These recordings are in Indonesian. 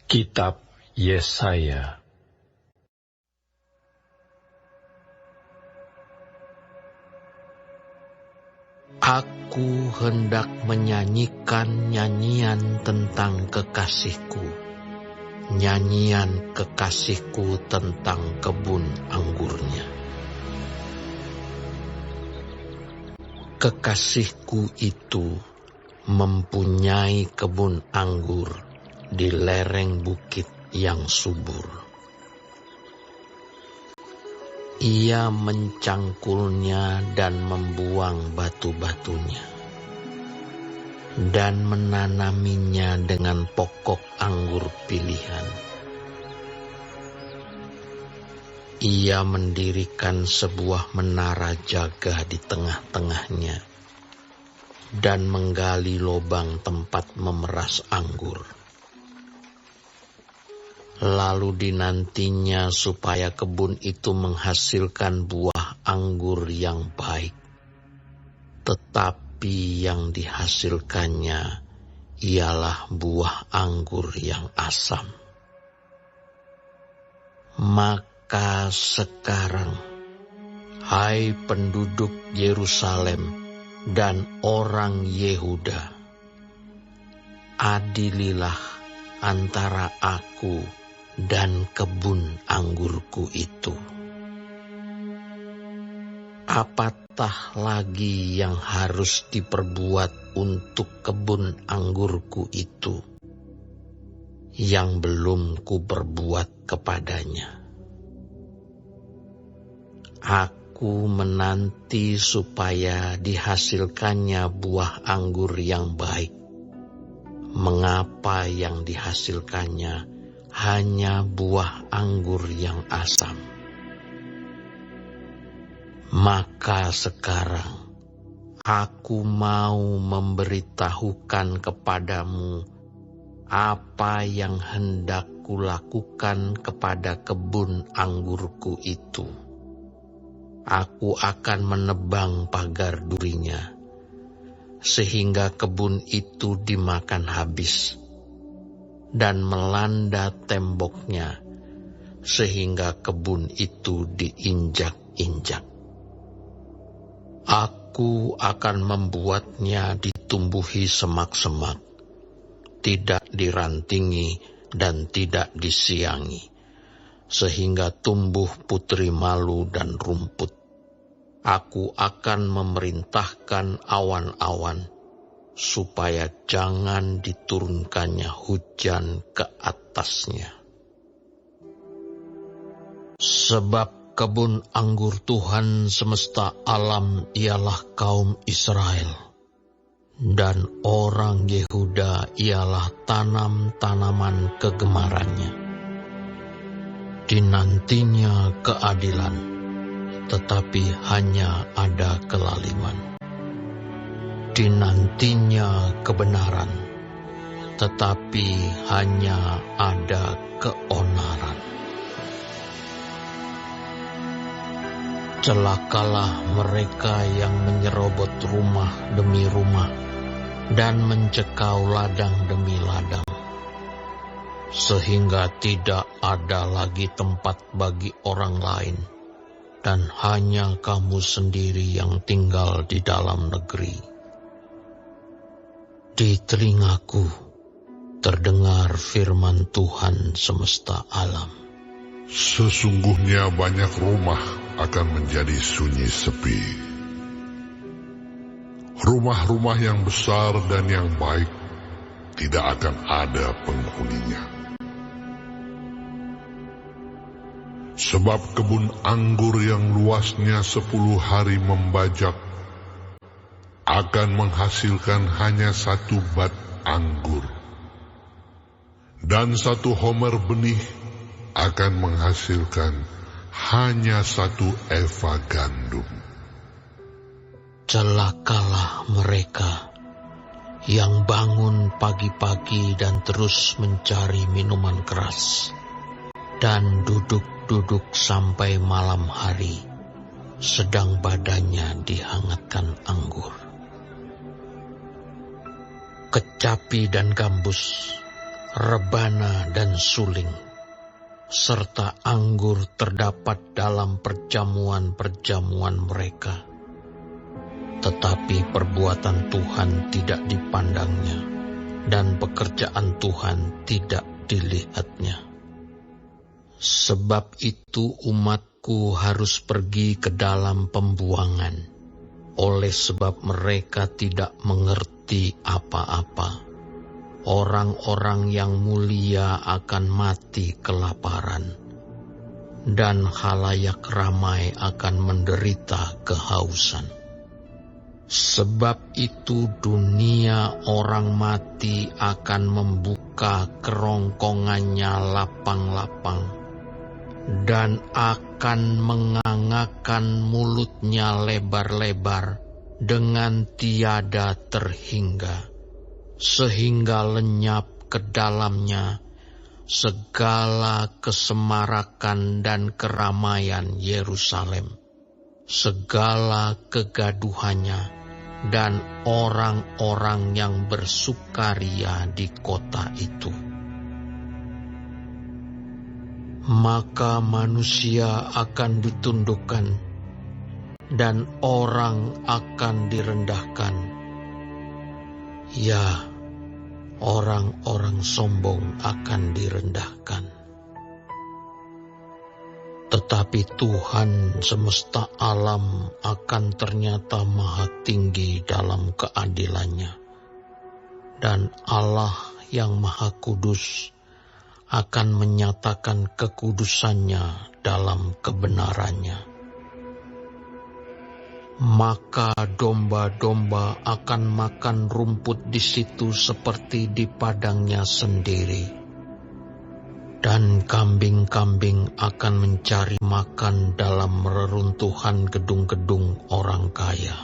Kitab Yesaya. Aku hendak menyanyikan nyanyian tentang kekasihku, nyanyian kekasihku tentang kebun anggurnya. Kekasihku itu mempunyai kebun anggur di lereng bukit yang subur. Ia mencangkulnya dan membuang batu-batunya, dan menanaminya dengan pokok anggur pilihan. Ia mendirikan sebuah menara jaga di tengah-tengahnya, dan menggali lubang tempat memeras anggur. Lalu dinantinya supaya kebun itu menghasilkan buah anggur yang baik. Tetapi yang dihasilkannya ialah buah anggur yang asam. Maka sekarang, hai penduduk Yerusalem dan orang Yehuda, adililah antara aku dan kebun anggurku itu. Apatah lagi yang harus diperbuat untuk kebun anggurku itu yang belum kuperbuat kepadanya? Aku menanti supaya dihasilkannya buah anggur yang baik. Mengapa yang dihasilkannya hanya buah anggur yang asam? Maka sekarang aku mau memberitahukan kepadamu apa yang hendak kulakukan kepada kebun anggurku itu. Aku akan menebang pagar durinya, sehingga kebun itu dimakan habis, dan melanda temboknya, sehingga kebun itu diinjak-injak. Aku akan membuatnya ditumbuhi semak-semak, tidak dirantingi dan tidak disiangi, sehingga tumbuh putri malu dan rumput. Aku akan memerintahkan awan-awan, supaya jangan diturunkannya hujan ke atasnya. Sebab kebun anggur Tuhan semesta alam ialah kaum Israel, dan orang Yehuda ialah tanam-tanaman kegemarannya. Dinantinya keadilan, tetapi hanya ada kelaliman. Dinantinya kebenaran, tetapi hanya ada keonaran. Celakalah mereka yang menyerobot rumah demi rumah dan mencekau ladang demi ladang, sehingga tidak ada lagi tempat bagi orang lain, dan hanya kamu sendiri yang tinggal di dalam negeri. Di telingaku terdengar firman Tuhan semesta alam. Sesungguhnya banyak rumah akan menjadi sunyi sepi. Rumah-rumah yang besar dan yang baik tidak akan ada penghuninya. Sebab kebun anggur yang luasnya 10 hari membajak akan menghasilkan hanya 1 bat anggur, dan 1 homer benih akan menghasilkan hanya 1 eva gandum. Celakalah mereka yang bangun pagi-pagi dan terus mencari minuman keras, dan duduk-duduk sampai malam hari, sedang badannya dihangatkan anggur. Kecapi dan gambus, rebana dan suling, serta anggur terdapat dalam perjamuan-perjamuan mereka. Tetapi perbuatan Tuhan tidak dipandangnya, dan pekerjaan Tuhan tidak dilihatnya. Sebab itu umatku harus pergi ke dalam pembuangan, oleh sebab mereka tidak mengerti apa-apa. Orang-orang yang mulia akan mati kelaparan, dan khalayak ramai akan menderita kehausan. Sebab itu dunia orang mati akan membuka kerongkongannya lapang-lapang, dan akan mengangakkan mulutnya lebar-lebar dengan tiada terhingga, sehingga lenyap ke dalamnya segala kesemarakan dan keramaian Yerusalem, segala kegaduhannya, dan orang-orang yang bersukaria di kota itu. Maka manusia akan ditundukkan, dan orang akan direndahkan. Ya, orang-orang sombong akan direndahkan. Tetapi Tuhan semesta alam akan ternyata maha tinggi dalam keadilannya, dan Allah yang maha kudus akan menyatakan kekudusannya dalam kebenarannya. Maka domba-domba akan makan rumput di situ seperti di padangnya sendiri, dan kambing-kambing akan mencari makan dalam reruntuhan gedung-gedung orang kaya.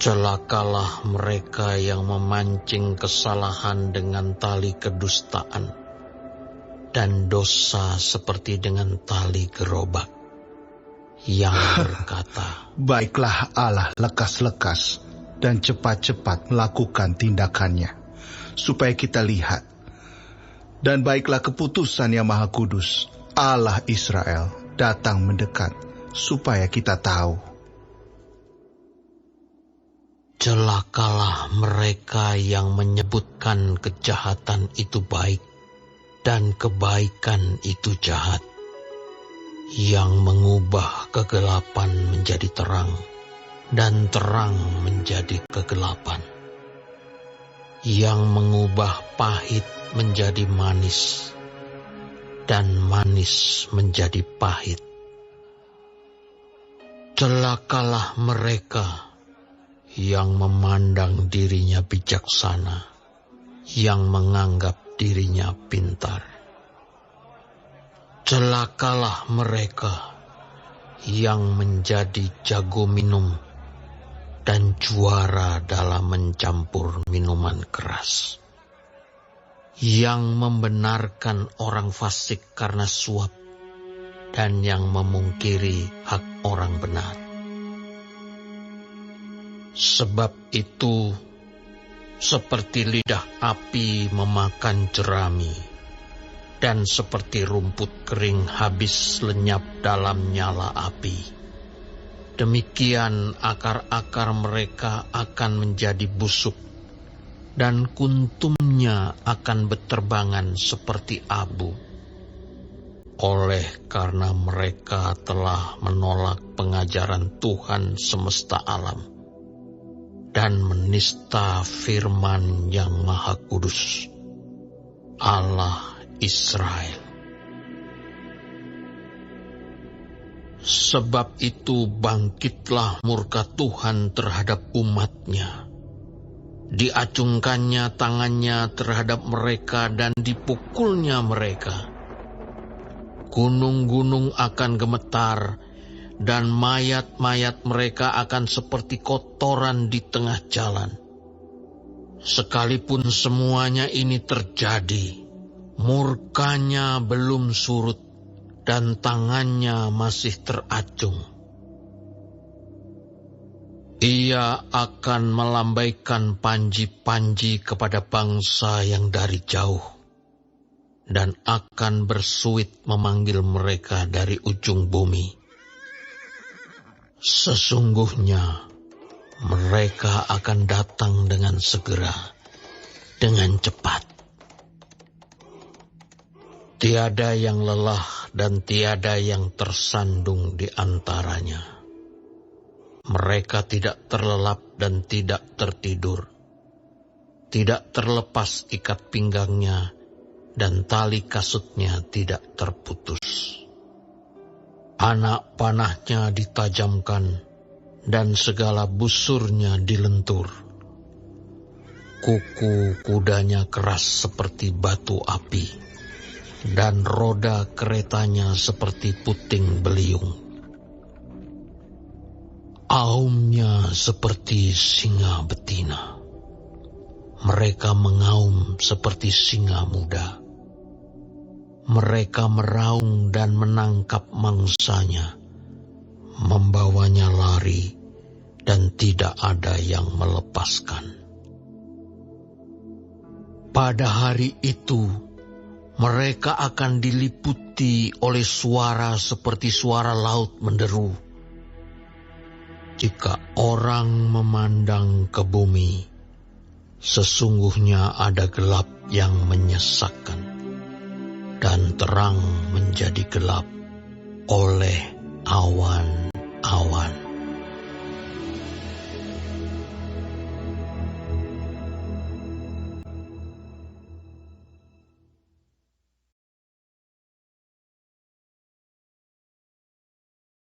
Celakalah mereka yang memancing kesalahan dengan tali kedustaan, dan dosa seperti dengan tali gerobak, yang berkata, "Baiklah Allah lekas-lekas dan cepat-cepat melakukan tindakannya, supaya kita lihat. Dan baiklah keputusan yang Maha Kudus, Allah Israel, datang mendekat, supaya kita tahu." Celakalah mereka yang menyebutkan kejahatan itu baik dan kebaikan itu jahat, yang mengubah kegelapan menjadi terang dan terang menjadi kegelapan, yang mengubah pahit menjadi manis dan manis menjadi pahit. Celakalah mereka yang memandang dirinya bijaksana, yang menganggap dirinya pintar. Celakalah mereka yang menjadi jago minum dan juara dalam mencampur minuman keras, yang membenarkan orang fasik karena suap, dan yang memungkiri hak orang benar. Sebab itu, seperti lidah api memakan jerami, dan seperti rumput kering habis lenyap dalam nyala api, demikian akar-akar mereka akan menjadi busuk, dan kuntumnya akan berterbangan seperti abu. Oleh karena mereka telah menolak pengajaran Tuhan semesta alam, dan menista firman yang Maha Kudus, Allah Israel. Sebab itu bangkitlah murka Tuhan terhadap umatnya. Diacungkannya tangannya terhadap mereka dan dipukulnya mereka. Gunung-gunung akan gemetar, dan mayat-mayat mereka akan seperti kotoran di tengah jalan. Sekalipun semuanya ini terjadi, murkanya belum surut, dan tangannya masih teracung. Ia akan melambaikan panji-panji kepada bangsa yang dari jauh, dan akan bersuit memanggil mereka dari ujung bumi. Sesungguhnya mereka akan datang dengan segera, dengan cepat. Tiada yang lelah dan tiada yang tersandung di antaranya. Mereka tidak terlelap dan tidak tertidur. Tidak terlepas ikat pinggangnya dan tali kasutnya tidak terputus. Anak panahnya ditajamkan dan segala busurnya dilentur. Kuku kudanya keras seperti batu api dan roda keretanya seperti puting beliung. Aumnya seperti singa betina. Mereka mengaum seperti singa muda. Mereka meraung dan menangkap mangsanya, membawanya lari, dan tidak ada yang melepaskan. Pada hari itu, mereka akan diliputi oleh suara seperti suara laut menderu. Jika orang memandang ke bumi, sesungguhnya ada gelap yang menyesakkan, dan terang menjadi gelap oleh awan-awan.